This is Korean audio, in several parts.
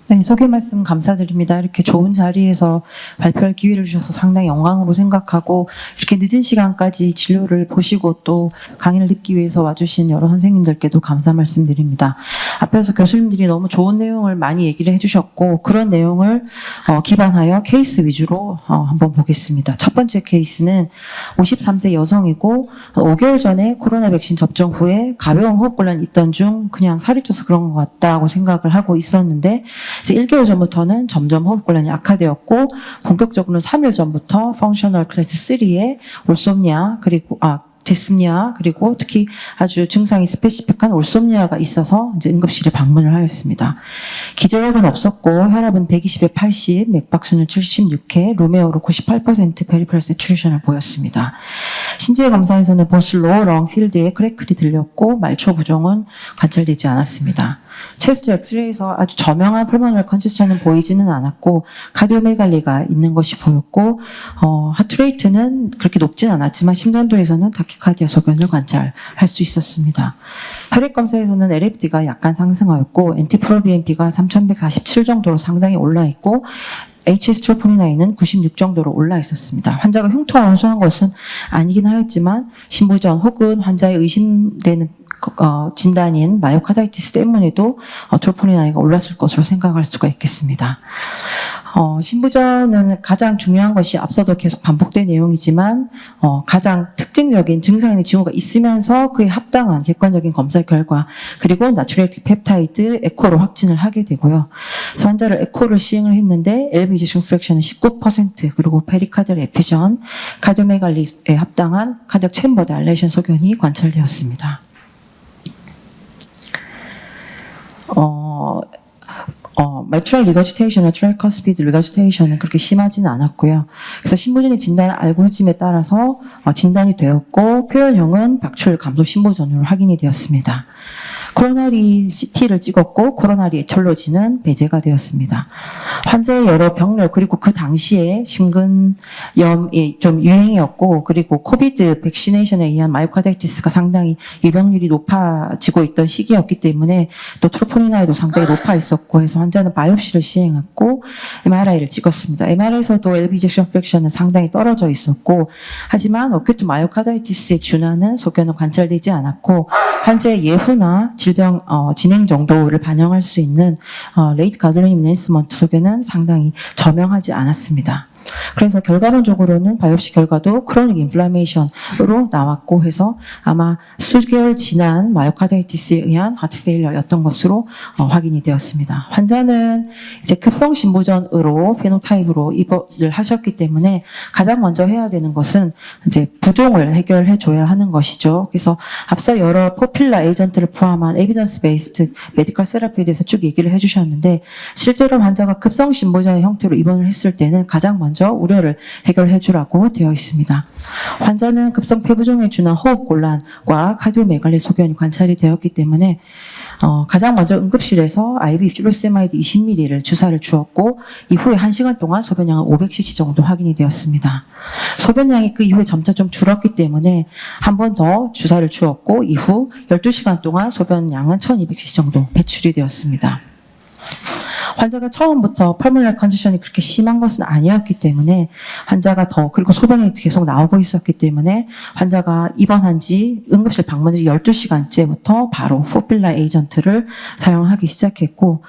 네, 소개 말씀 감사드립니다. 이렇게 좋은 자리에서 발표할 기회를 주셔서 상당히 영광으로 생각하고 이렇게 늦은 시간까지 진료를 보시고 또 강의를 듣기 위해서 와주신 여러 선생님들께도 감사 말씀드립니다. 앞에서 교수님들이 너무 좋은 내용을 많이 얘기를 해주셨고 그런 내용을 기반하여 케이스 위주로 한번 보겠습니다. 첫 번째 케이스는 53세 여성이고 5개월 전에 코로나 백신 접종 후에 가벼운 호흡곤란이 있던 중 그냥 살이 쪄서 그런 것 같다고 생각을 하고 있었는데 이제 1개월 전부터는 점점 호흡곤란이 악화되었고 본격적으로는 3일 전부터 펑셔널 클래스 3의 올솜니아 그리고 디스니아 그리고 특히 아주 증상이 스페시픽한 올솜니아가 있어서 이제 응급실에 방문을 하였습니다. 기저혈은 없었고 혈압은 120에 80, 맥박수는 76회, 루메오로 98% 페리페럴 세츄레이션을 보였습니다. 신체 검사에서는 보스 로어 렁 필드에 크래클이 들렸고 말초 부종은 관찰되지 않았습니다. 체스트 엑스레이에서 아주 저명한 펄모널 컨디션은 보이지는 않았고 카디오메갈리가 있는 것이 보였고 하트레이트는 그렇게 높진 않았지만 심전도에서는 타키카디아 소견을 관찰할 수 있었습니다. 혈액 검사에서는 LFD가 약간 상승하였고 NT-프로BNP가 3147 정도로 상당히 올라 있고 HS 트로포닌I는 96 정도로 올라 있었습니다. 환자가 흉통을 호소한 것은 아니긴 하였지만 신부전 혹은 환자의 의심되는 진단인 마이오카다이티스 때문에도 트로포닌I가 올랐을 것으로 생각할 수가 있겠습니다. 신부전은 가장 중요한 것이 앞서도 계속 반복된 내용이지만 가장 특징적인 증상의 징후가 있으면서 그에 합당한 객관적인 검사 결과 그리고 나트리액 펩타이드 에코로 확진을 하게 되고요. 그래서 환자를 에코를 시행을 했는데 LV 이젝션 프랙션은 19% 그리고 페리카디얼 에피전, 카디오메갈리에 합당한 카디악 챔버 다일레이션 소견이 관찰되었습니다. 매트럴 리거지테이션이나 트라이커스피드 리거지테이션은 그렇게 심하지는 않았고요. 그래서 신부전의 진단 알고리즘에 따라서 진단이 되었고 표현형은 박출 감소 신부전으로 확인이 되었습니다. 코로나리 CT를 찍었고 코로나리 에티올로지는 배제가 되었습니다. 환자의 여러 병렬 그리고 그 당시에 심근염이 좀 유행이었고 그리고 코비드 백시네이션에 의한 마이오카다이티스가 상당히 유병률이 높아지고 있던 시기였기 때문에 또 트로포닌I도 상당히 높아 있었고 해서 환자는 바이옵시를 시행했고 MRI를 찍었습니다. MRI에서도 LV 이젝션 프랙션은 상당히 떨어져 있었고 하지만 어큐트 마이오카다이티스의 준하는 소견은 관찰되지 않았고 환자의 예후나 질병 진행 정도를 반영할 수 있는 레이트 가돌린 이네스먼트 소견은 상당히 저명하지 않았습니다. 그래서 결과론적으로는 바이옵시 결과도 크로닉 인플라메이션으로 나왔고 해서 아마 수개월 지난 마이오카다이티스에 의한 하트 페일러였던 것으로 확인이 되었습니다. 환자는 이제 급성 신부전으로 페노타입으로 입원을 하셨기 때문에 가장 먼저 해야 되는 것은 이제 부종을 해결해 줘야 하는 것이죠. 그래서 앞서 여러 포필라 에이전트를 포함한 에비던스 베이스드 메디컬 세라피에 대해서 쭉 얘기를 해주셨는데 실제로 환자가 급성 신부전의 형태로 입원을 했을 때는 가장 먼저 우려를 해결해 주라고 되어 있습니다. 환자는 급성 폐부종에 준한 호흡곤란과 카디오메갈리 소견이 관찰이 되었기 때문에 가장 먼저 응급실에서 IV 퓨로세마이드 20ml를 주사를 주었고 이후에 1시간 동안 소변량은 500cc 정도 확인이 되었습니다. 소변량이 그 이후에 점차 좀 줄었기 때문에 한 번 더 주사를 주었고 이후 12시간 동안 소변량은 1200cc 정도 배출이 되었습니다. 환자가 처음부터 펄모널 컨디션이 그렇게 심한 것은 아니었기 때문에 환자가 그리고 소변이 계속 나오고 있었기 때문에 환자가 입원한 지 응급실 방문 지 12시간째부터 바로 포필라 에이전트를 사용하기 시작했고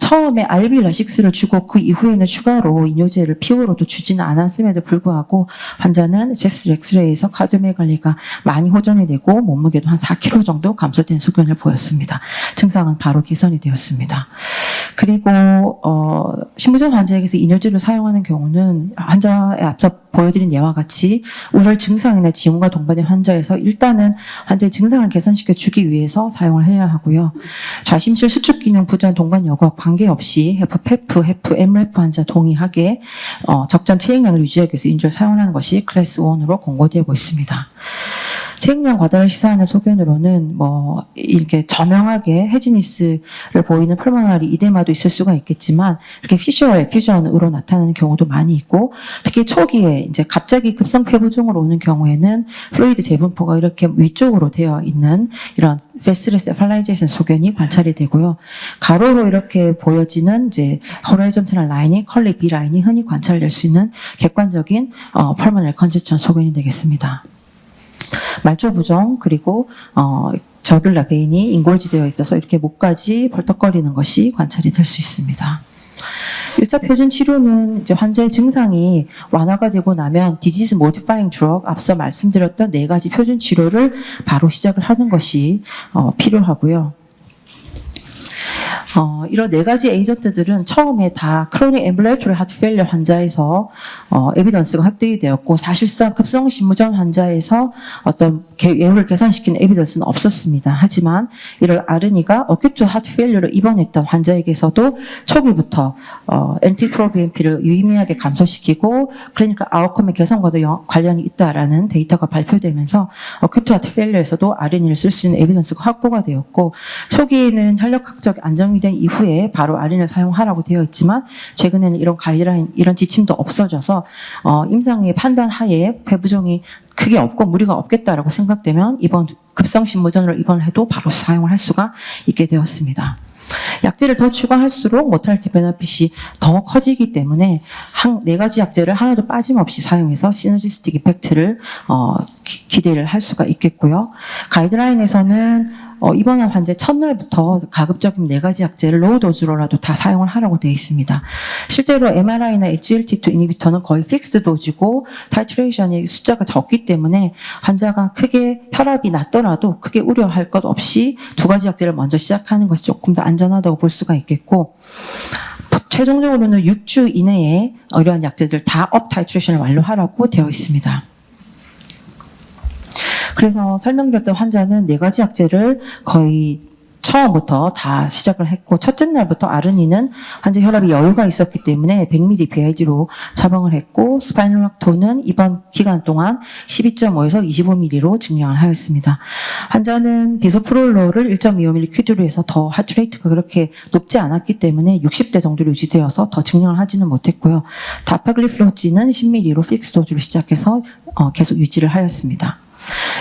처음에 RB 라식스를 주고 그 이후에는 추가로 이뇨제를 피우로도 주지는 않았음에도 불구하고 환자는 체스트 엑스레이에서 카디오메갈리가 많이 호전이 되고 몸무게도 한 4kg 정도 감소된 소견을 보였습니다. 증상은 바로 개선이 되었습니다. 그리고 신부전 환자에게서 이뇨제를 사용하는 경우는 환자의 앞서 보여드린 예와 같이 우열 증상이나 징후가 동반된 환자에서 일단은 환자의 증상을 개선시켜 주기 위해서 사용을 해야 하고요. 좌심실 수축 기능 부전 동반 여과 관계없이 페프, 헤프, MRF 환자 동의하게 적정 체액량을 유지하기 위해서 이뇨제를 사용하는 것이 클래스 1으로 권고되고 있습니다. 체익량 과다를 시사하는 소견으로는 뭐 이렇게 저명하게 헤지니스를 보이는 풀모나리 이데마도 있을 수가 있겠지만 이렇게 피셔 에퓨전으로 나타나는 경우도 많이 있고 특히 초기에 이제 갑자기 급성 폐부종으로 오는 경우에는 플루이드 재분포가 이렇게 위쪽으로 되어 있는 이런 베스레세팔라이제이션 소견이 관찰이 되고요. 가로로 이렇게 보여지는 이제 호라이즌탈 라인이 컬리 B 라인이 흔히 관찰될 수 있는 객관적인 펄모널 컨제스천 소견이 되겠습니다. 말초부종 그리고 저뷸라 베인이 인골지되어 있어서 이렇게 목까지 벌떡거리는 것이 관찰이 될 수 있습니다. 1차 표준 치료는 이제 환자의 증상이 완화가 되고 나면 디지즈 모디파잉 드럭 앞서 말씀드렸던 4가지 표준 치료를 바로 시작을 하는 것이 필요하고요. 이런 4가지 에이전트들은 처음에 다 크로닉 앰뷸레이터리 하트 페일리어 환자에서 에비던스가 획득이 되었고 사실상 급성 심무전 환자에서 어떤 예후를 계산시키는 에비던스는 없었습니다. 하지만 이런 아르니가 어큐트 하트 페일리어로 입원했던 환자에게서도 초기부터 NT-proBNP를 유의미하게 감소시키고 클리니컬 아웃컴의 개선과도 관련이 있다라는 데이터가 발표되면서 어큐트 하트 페일리어에서도 아르니를 쓸 수 있는 에비던스가 확보가 되었고 초기에는 혈력학적 안정이 된 이후에 바로 아린을 사용하라고 되어 있지만 최근에는 이런 가이드라인, 이런 지침도 없어져서 임상의 판단 하에 폐부종이 크게 없고 무리가 없겠다라고 생각되면 이번 급성 심무전으로 입원해도 바로 사용을 할 수가 있게 되었습니다. 약제를 더 추가할수록 모탈리티 베너핏이 더 커지기 때문에 4가지 약제를 하나도 빠짐없이 사용해서 시너지스틱 이펙트를 기대를 할 수가 있겠고요. 가이드라인에서는 입원한 환자의 첫날부터 가급적이면 4가지 약제를 로우 도즈로라도 다 사용을 하라고 되어 있습니다. 실제로 MRI나 SGLT2 이니비터는 거의 픽스드 도즈고 타이트레이션의 숫자가 적기 때문에 환자가 크게 혈압이 낮더라도 크게 우려할 것 없이 2가지 약제를 먼저 시작하는 것이 조금 더 안전하다고 볼 수가 있겠고 최종적으로는 6주 이내에 이러한 약제들 다 업 타이트레이션을 완료하라고 되어 있습니다. 그래서 설명드렸던 환자는 4가지 약제를 거의 처음부터 다 시작을 했고 첫째 날부터 아르니는 환자 혈압이 여유가 있었기 때문에 100ml BID로 처방을 했고 스파이놀락톤은 이번 기간 동안 12.5에서 25ml로 증량을 하였습니다. 환자는 비소프롤로를 1.25ml 큐드로 해서 더 하트레이트가 그렇게 높지 않았기 때문에 60대 정도로 유지되어서 더 증량을 하지는 못했고요. 다파글리플로지는 10ml로 픽스 도주로 시작해서 계속 유지를 하였습니다.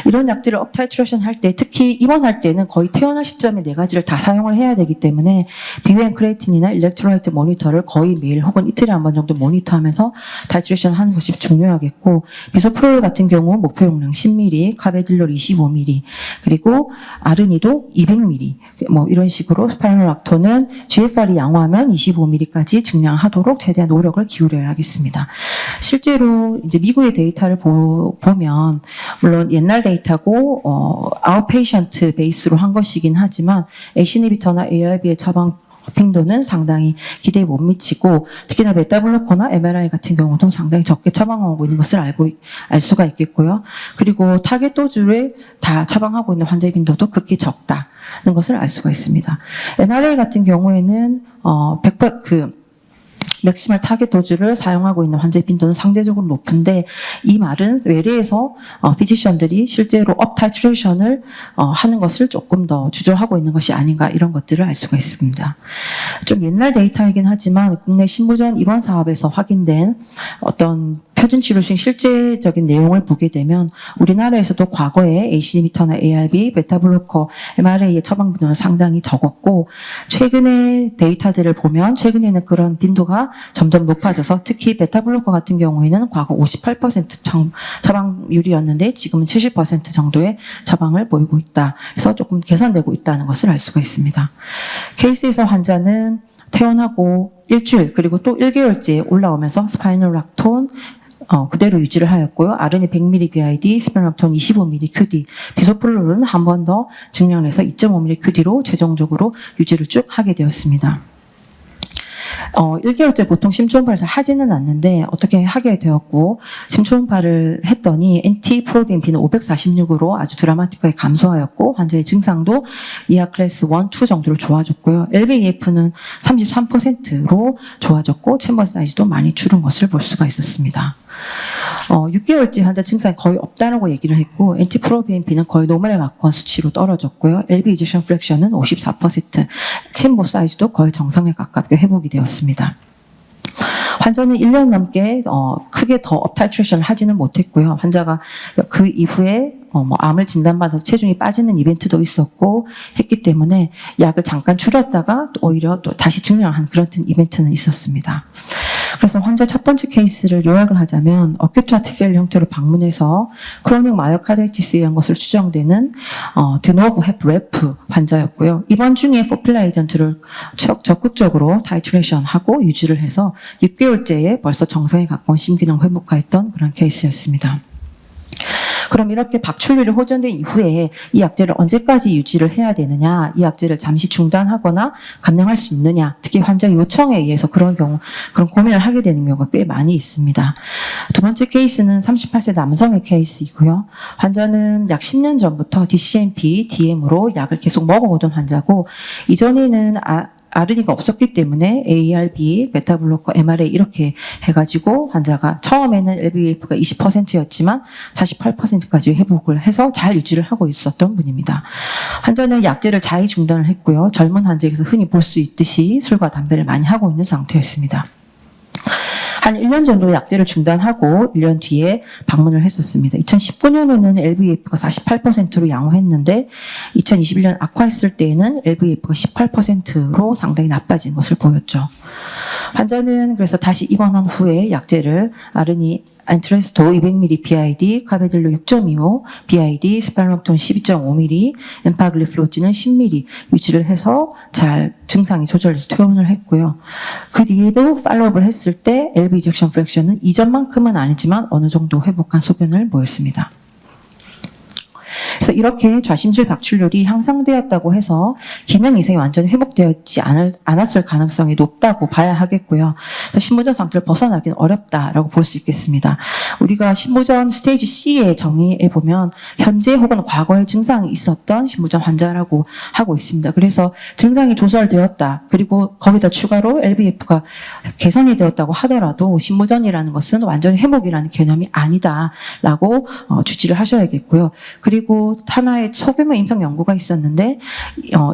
이런 약제를 업 타이트레이션 할 때 특히 입원할 때는 거의 퇴원할 시점에 4가지를 다 사용을 해야 되기 때문에 비웬 크레이틴이나 일렉트로라이트 모니터를 거의 매일 혹은 이틀에 한 번 정도 모니터하면서 타이트레이션 하는 것이 중요하겠고 비소프롤 같은 경우 목표 용량 10ml, 카베딜롤 25ml 그리고 아르니도 200ml 뭐 이런 식으로 스파이놀락톤은 GFR이 양호하면 25ml까지 증량하도록 최대한 노력을 기울여야 하겠습니다. 실제로 이제 미국의 데이터를 보면 물론 옛날 데이터고 아웃페이션트 베이스로 한 것이긴 하지만 ACE 이니비터나 ARB의 처방 빈도는 상당히 기대에 못 미치고 특히나 베타블로커나 MRI 같은 경우도 상당히 적게 처방하고 있는 것을 알 수가 있겠고요. 그리고 타겟 도주를 다 처방하고 있는 환자의 빈도도 극히 적다는 것을 알 수가 있습니다. MRI 같은 경우에는 100% 맥시멀 타겟 도주를 사용하고 있는 환자의 빈도는 상대적으로 높은데 이 말은 외래에서 피지션들이 실제로 업 타이트레이션을 하는 것을 조금 더 주저하고 있는 것이 아닌가 이런 것들을 알 수가 있습니다. 좀 옛날 데이터이긴 하지만 국내 신무전 입원 사업에서 확인된 어떤 표준 치료 중 실제적인 내용을 보게 되면 우리나라에서도 과거에 ACE 이니비터나 ARB, 베타블로커, MRA의 처방 빈도는 상당히 적었고 최근의 데이터들을 보면 최근에는 그런 빈도가 점점 높아져서 특히 베타블로커 같은 경우에는 과거 58% 처방률이었는데 지금은 70% 정도의 처방을 보이고 있다. 그래서 조금 개선되고 있다는 것을 알 수가 있습니다. 케이스에서 환자는 퇴원하고 일주일 그리고 또 1개월째에 올라오면서 스파이놀락톤 그대로 유지를 하였고요. 아르니 100ml BID, 스파이놀락톤 25ml QD, 비소프롤은 한 번 더 증량을 해서 2.5ml QD로 최종적으로 유지를 쭉 하게 되었습니다. 1개월째 보통 심초음파를 잘 하지는 않는데 어떻게 하게 되었고 심초음파를 했더니 NT-프로비NP는 546으로 아주 드라마틱하게 감소하였고 환자의 증상도 이하 클래스 1, 2 정도로 좋아졌고요. LVEF는 33%로 좋아졌고 챔버 사이즈도 많이 줄은 것을 볼 수가 있었습니다. 6개월째 환자 증상이 거의 없다라고 얘기를 했고 NT-프로비NP는 거의 노멀에 가까운 수치로 떨어졌고요. LV 이젝션 프랙션은 54%, 챔버 사이즈도 거의 정상에 가깝게 회복이 되었습니다. 환자는 1년 넘게 크게 더 업타이트레이션을 하지는 못했고요. 환자가 그 이후에 암을 진단받아서 체중이 빠지는 이벤트도 있었고 했기 때문에 약을 잠깐 줄였다가 오히려 또 다시 증량한 그런 이벤트는 있었습니다. 그래서 환자 첫 번째 케이스를 요약을 하자면 어큐트 하트 페일리어 형태로 방문해서 크로닉 마이오카르디티스에 의한 것으로 추정되는 드노브 헤프레프 환자였고요. 입원 중에 포필라 에이전트를 적극적으로 타이트레이션하고 유지를 해서 6개월째에 벌써 정상에 가까운 심기능 회복화했던 그런 케이스였습니다. 그럼 이렇게 박출률이 호전된 이후에 이 약제를 언제까지 유지를 해야 되느냐, 이 약제를 잠시 중단하거나 감량할 수 있느냐, 특히 환자 요청에 의해서 그런 고민을 하게 되는 경우가 꽤 많이 있습니다. 두 번째 케이스는 38세 남성의 케이스이고요. 환자는 약 10년 전부터 DCMP, DM으로 약을 계속 먹어오던 환자고 이전에는 아르니가 없었기 때문에 ARB, 베타블로커, MRA 이렇게 해가지고 환자가 처음에는 LVEF가 20%였지만 48%까지 회복을 해서 잘 유지를 하고 있었던 분입니다. 환자는 약제를 자의 중단을 했고요. 젊은 환자에게서 흔히 볼 수 있듯이 술과 담배를 많이 하고 있는 상태였습니다. 한 1년 정도 약제를 중단하고 1년 뒤에 방문을 했었습니다. 2019년에는 LVEF가 48%로 양호했는데 2021년 악화했을 때에는 LVEF가 18%로 상당히 나빠진 것을 보였죠. 환자는 그래서 다시 입원한 후에 약제를 아르니 안트레스토 200ml BID, 카베딜로 6.25, BID, 스팔록톤 12.5ml, 엠파글리플로진은 10ml 유지를 해서 잘 증상이 조절해서 퇴원을 했고요. 그 뒤에도 팔로우업을 했을 때 LV 이젝션 프랙션은 이전만큼은 아니지만 어느 정도 회복한 소변을 보였습니다. 그래서 이렇게 좌심실 박출률이 향상되었다고 해서 기능 이상이 완전히 회복되었지 않았을 가능성이 높다고 봐야 하겠고요. 신부전 상태를 벗어나기는 어렵다라고 볼 수 있겠습니다. 우리가 신부전 스테이지 C의 정의에 보면 현재 혹은 과거에 증상이 있었던 신부전 환자라고 하고 있습니다. 그래서 증상이 조절되었다. 그리고 거기다 추가로 LVEF가 개선이 되었다고 하더라도 신부전이라는 것은 완전히 회복이라는 개념이 아니다라고 주지를 하셔야겠고요. 그리고 하나의 소규모 임상 연구가 있었는데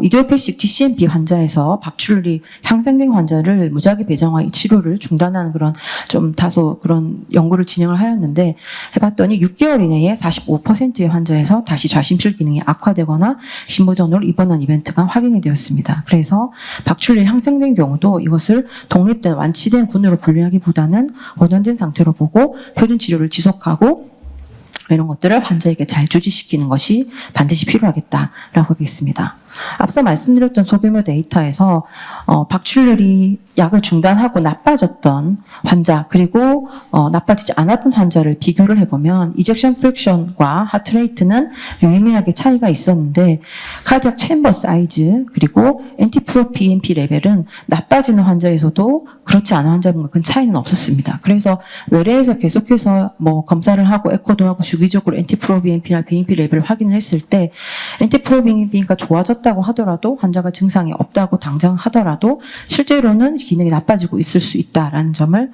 이디오패식 DCMP 환자에서 박출률이 향상된 환자를 무작위 배정화 치료를 중단하는 그런 좀 다소 그런 연구를 진행을 하였는데 해봤더니 6개월 이내에 45%의 환자에서 다시 좌심실 기능이 악화되거나 신부전으로 입원한 이벤트가 확인이 되었습니다. 그래서 박출률이 향상된 경우도 이것을 독립된 완치된 군으로 분류하기보다는 호전된 상태로 보고 표준 치료를 지속하고 이런 것들을 환자에게 잘 주지시키는 것이 반드시 필요하겠다라고 하겠습니다. 앞서 말씀드렸던 소규모 데이터에서 박출률이 약을 중단하고 나빠졌던 환자 그리고 나빠지지 않았던 환자를 비교를 해보면 이젝션 프랙션과 하트레이트는 유의미하게 차이가 있었는데 카디악 챔버 사이즈 그리고 NT-프로BNP 레벨은 나빠지는 환자에서도 그렇지 않은 환자분과 큰 차이는 없었습니다. 그래서 외래에서 계속해서 검사를 하고 에코도 하고 주기적으로 NT-프로BNP나 BNP 레벨을 확인을 했을 때 NT-프로BNP가 좋아졌다고 하더라도 환자가 증상이 없다고 당장 하더라도 실제로는 기능이 나빠지고 있을 수 있다라는 점을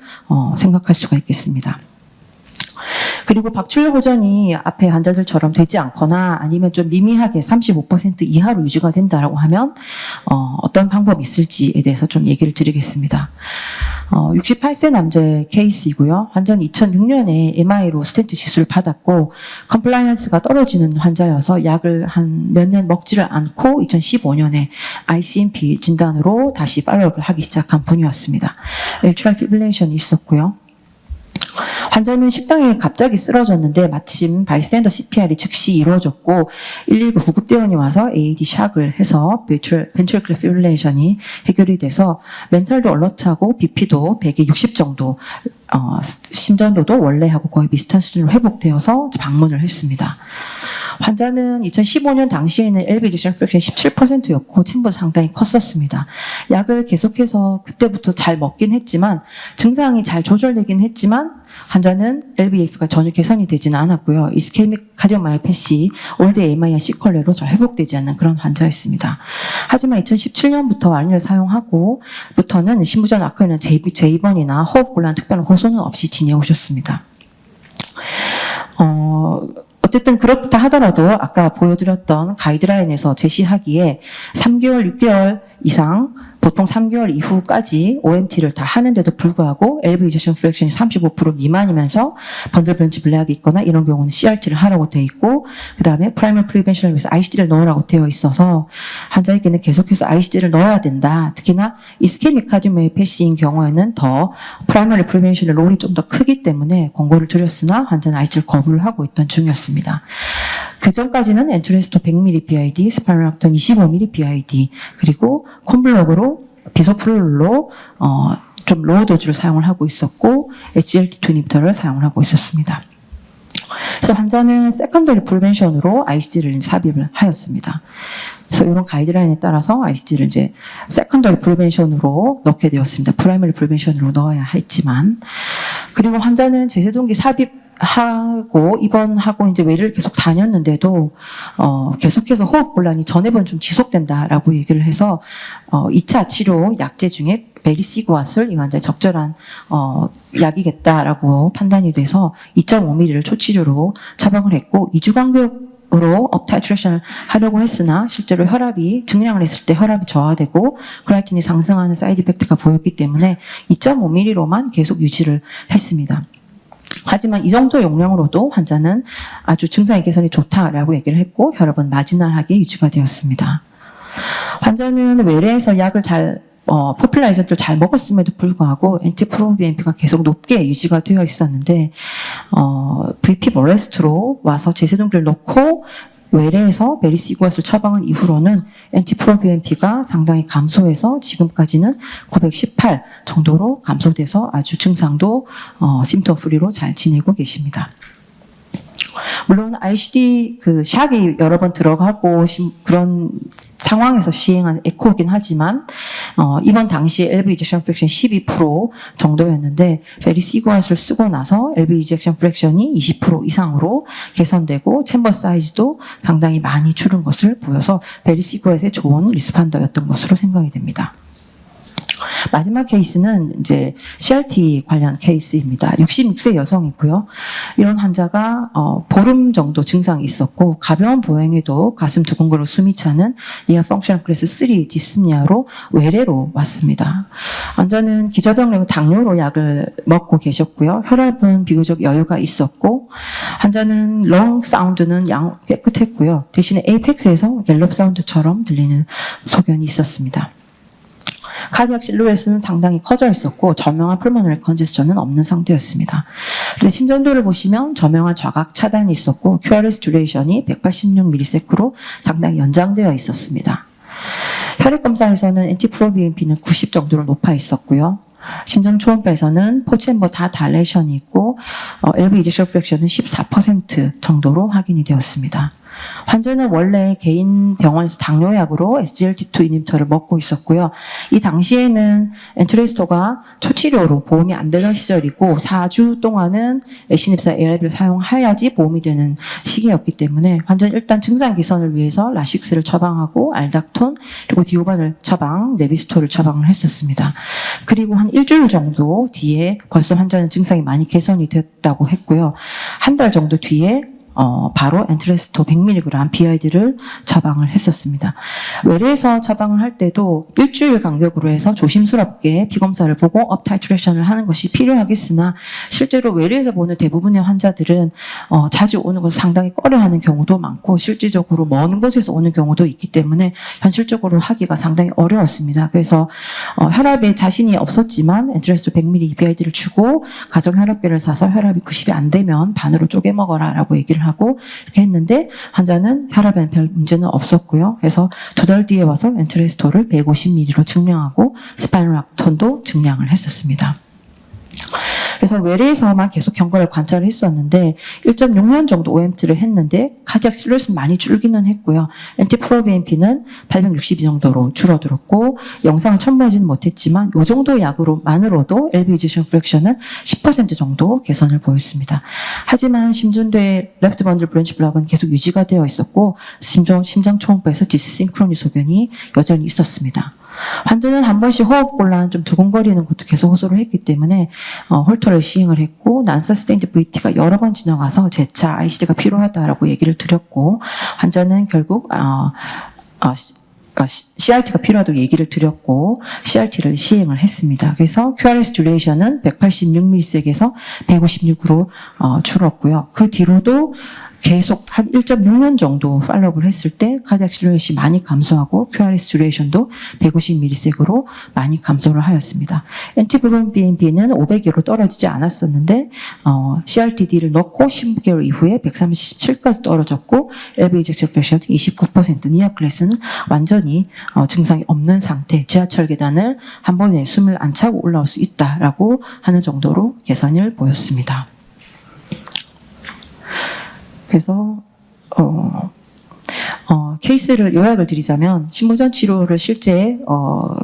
생각할 수가 있겠습니다. 그리고 박출률 호전이 앞에 환자들처럼 되지 않거나 아니면 좀 미미하게 35% 이하로 유지가 된다라고 하면 어떤 방법이 있을지에 대해서 좀 얘기를 드리겠습니다. 68세 남자의 케이스이고요. 환자는 2006년에 MI로 스텐트 시술을 받았고 컴플라이언스가 떨어지는 환자여서 약을 한 몇 년 먹지를 않고 2015년에 ICMP 진단으로 다시 팔로우업을 하기 시작한 분이었습니다. 에이트리얼 피브릴레이션이 있었고요. 환자는 식당에 갑자기 쓰러졌는데 마침 바이스탠더 CPR이 즉시 이루어졌고 119 구급대원이 와서 AED 샥을 해서 벤트리클 피브릴레이션이 해결이 돼서 멘탈도 얼러트하고 BP도 100에 60 정도 심전도도 원래하고 거의 비슷한 수준으로 회복되어서 방문을 했습니다. 환자는 2015년 당시에는 LV ejection fraction 17%였고 챔버도 상당히 컸었습니다. 약을 계속해서 그때부터 잘 먹긴 했지만 증상이 잘 조절되긴 했지만 환자는 LVEF가 전혀 개선이 되지는 않았고요. 이스케믹 카디오마이오패시, 올드 AMI와 시컬레로 잘 회복되지 않는 그런 환자였습니다. 하지만 2017년부터 와인을 사용하고부터는 심부전 악화에는 재입원이나 호흡곤란 특별한 호소는 없이 지내오셨습니다. 어쨌든 그렇다 하더라도 아까 보여드렸던 가이드라인에서 제시하기에 3개월, 6개월 이상 보통 3개월 이후까지 OMT를 다 하는데도 불구하고 LV ejection fraction이 35% 미만이면서 번들 브런치 블레약이 있거나 이런 경우는 CRT를 하라고 되어 있고 그 다음에 primary prevention을 위해서 ICD를 넣으라고 되어 있어서 환자에게는 계속해서 ICD를 넣어야 된다. 특히나 이스케믹 카디오마이오패시인 경우에는 더 primary prevention의 롤이 좀 더 크기 때문에 권고를 드렸으나 환자는 ICD를 거부를 하고 있던 중이었습니다. 그 전까지는 엔트레스토 100ml BID, 스파이럴락톤 25ml BID, 그리고 콤블록으로 비소프롤로 좀 로우 도즈를 사용을 하고 있었고 SGLT2 인히비터를 사용을 하고 있었습니다. 그래서 환자는 세컨더리 프리벤션으로 ICD를 삽입을 하였습니다. 그래서 이런 가이드라인에 따라서 ICD를 이제 세컨더리 프리벤션으로 넣게 되었습니다. 프라이머리 프리벤션으로 넣어야 했지만 그리고 환자는 제세동기 삽입하고 입원하고 이제 외래를 계속 다녔는데도 계속해서 호흡곤란이 전에번 좀 지속된다라고 얘기를 해서 2차 치료 약제 중에 베리시구앗을 이 환자의 적절한 약이겠다라고 판단이 돼서 2.5ml를 초치료로 처방을 했고 2주 간격으로 업타이트레이션을 하려고 했으나 실제로 혈압이 증량을 했을 때 혈압이 저하되고 크레아틴이 상승하는 사이드 이펙트가 보였기 때문에 2.5ml로만 계속 유지를 했습니다. 하지만 이 정도 용량으로도 환자는 아주 증상의 개선이 좋다라고 얘기를 했고 혈압은 마지널하게 유지가 되었습니다. 환자는 외래에서 약을 포퓰라이전트를 잘 먹었음에도 불구하고 NT-proBNP가 계속 높게 유지가 되어 있었는데 VP 모레스트로 와서 제세동기를 넣고 외래에서 베리시구앗을 처방한 이후로는 NT-proBNP가 상당히 감소해서 지금까지는 918 정도로 감소돼서 아주 증상도 심텀 프리로 잘 지내고 계십니다. 물론 ICD 샥이 여러 번 들어가고 그런 상황에서 시행한 에코이긴 하지만 입원 당시 LV ejection fraction 12% 정도였는데 베리시구앗을 쓰고 나서 LV ejection fraction이 20% 이상으로 개선되고 챔버 사이즈도 상당히 많이 줄은 것을 보여서 베리시구앗의 좋은 리스판더였던 것으로 생각이 됩니다. 마지막 케이스는 이제 CRT 관련 케이스입니다. 66세 여성이고요. 이런 환자가 보름 정도 증상이 있었고 가벼운 보행에도 가슴 두근거리고 숨이 차는 니어 펑셔널 클래스 3 디스미아로 외래로 왔습니다. 환자는 기저병력 당뇨로 약을 먹고 계셨고요. 혈압은 비교적 여유가 있었고 환자는 렁 사운드는 깨끗했고요. 대신에 에이펙스에서 갤럽 사운드처럼 들리는 소견이 있었습니다. 카디악 실루엣은 상당히 커져 있었고 저명한 풀모너리 컨제스션은 없는 상태였습니다. 근데 심전도를 보시면 저명한 좌각 차단이 있었고 QRS 듀레이션이 186ms로 상당히 연장되어 있었습니다. 혈액 검사에서는 NT-proBNP는 90 정도로 높아 있었고요. 심장 초음파에서는 포챔버 다 달레이션이 있고 LV ejection fraction은 14% 정도로 확인이 되었습니다. 환자는 원래 개인 병원에서 당뇨약으로 SGLT2 인히비터를 먹고 있었고요. 이 당시에는 엔트레스토가 초치료로 보험이 안 되던 시절이고 4주 동안은 에시닙사 ARB를 사용해야지 보험이 되는 시기였기 때문에 환자는 일단 증상 개선을 위해서 라식스를 처방하고 알닥톤 그리고 디오반을 처방, 네비스토를 처방을 했었습니다. 그리고 한 일주일 정도 뒤에 벌써 환자는 증상이 많이 개선이 됐다고 했고요. 한 달 정도 뒤에 바로 엔트레스토 100mg BID를 처방을 했었습니다. 외래에서 처방을 할 때도 일주일 간격으로 해서 조심스럽게 피검사를 보고 업타이트레이션을 하는 것이 필요하겠으나 실제로 외래에서 보는 대부분의 환자들은 자주 오는 것을 상당히 꺼려하는 경우도 많고 실질적으로 먼 곳에서 오는 경우도 있기 때문에 현실적으로 하기가 상당히 어려웠습니다. 그래서 혈압에 자신이 없었지만 엔트레스토 100mg BID를 주고 가정혈압계를 사서 혈압이 90이 안 되면 반으로 쪼개 먹어라 라고 얘기를 하고 이렇게 했는데 환자는 혈압에는 별 문제는 없었고요. 그래서 2달 뒤에 와서 엔트레스토를 150ml로 증량하고 스파이럴락톤도 증량을 했었습니다. 그래서 외래에서만 계속 경과를 관찰을 했었는데 1.6년 정도 OMT를 했는데 카디악 실루엣은 많이 줄기는 했고요. 엔티프로비엠피는 862 정도로 줄어들었고 영상을 첨부하지는 못했지만 이 정도 약으로만으로도 LV 이젝션 프랙션은 10% 정도 개선을 보였습니다. 하지만 심준대 레프트 번들 브랜치 블락은 계속 유지가 되어 있었고 심장 초음파에서 디스싱크로니 소견이 여전히 있었습니다. 환자는 한 번씩 호흡곤란, 좀 두근거리는 것도 계속 호소를 했기 때문에 홀터를 시행을 했고 난서스테인드 VT가 여러 번 지나가서 재차 ICD가 필요하다라고 얘기를 드렸고 환자는 결국 CRT가 필요하다고 얘기를 드렸고 CRT를 시행을 했습니다. 그래서 QRS 듀레이션은 186ms에서 156으로 줄었고요. 그 뒤로도 계속 한 1.6년 정도 팔로업을 했을 때 카디악 실루엣이 많이 감소하고 QRS 듀레이션도 150ms로 많이 감소를 하였습니다. 엔티브론비엠피는 500여로 떨어지지 않았었는데 CRTD를 넣고 10개월 이후에 137까지 떨어졌고 LV 이젝션 프랙션 29% 니아 클래스는 완전히 증상이 없는 상태, 지하철 계단을 한 번에 숨을 안 차고 올라올 수 있다라고 하는 정도로 개선을 보였습니다. 그래서 케이스를 요약을 드리자면 신부전 치료를 실제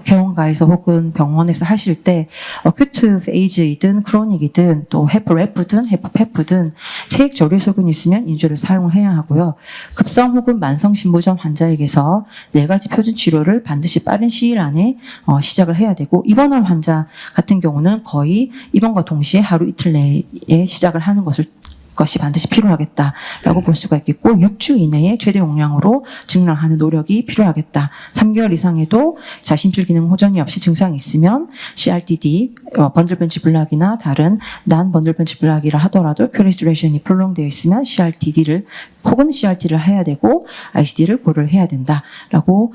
병원가에서 혹은 병원에서 하실 때 어큐트 페이즈이든 크로닉이든 또 헤프레프든 헤프페프든 체액 저류 소견이 있으면 인조를 사용해야 하고요. 급성 혹은 만성 신부전 환자에게서 4가지 표준 치료를 반드시 빠른 시일 안에 시작을 해야 되고 입원한 환자 같은 경우는 거의 입원과 동시에 하루 이틀 내에 시작을 하는 것이 반드시 필요하겠다라고 볼 수가 있겠고 6주 이내에 최대 용량으로 증량하는 노력이 필요하겠다. 3개월 이상에도 자심줄 기능 호전이 없이 증상이 있으면 CRTD, 번들벤치 블락이나 다른 난 번들벤치 블락이라 하더라도 QRS 듀레이션이 프롤ong되어 있으면 CRTD를 혹은 CRT를 해야 되고 ICD를 고려를 해야 된다라고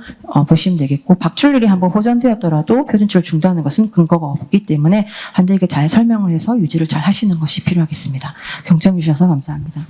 보시면 되겠고 박출률이 한번 호전되었더라도 표준치료를 중단하는 것은 근거가 없기 때문에 환자에게 잘 설명을 해서 유지를 잘 하시는 것이 필요하겠습니다. 경청 주셔서 감사합니다.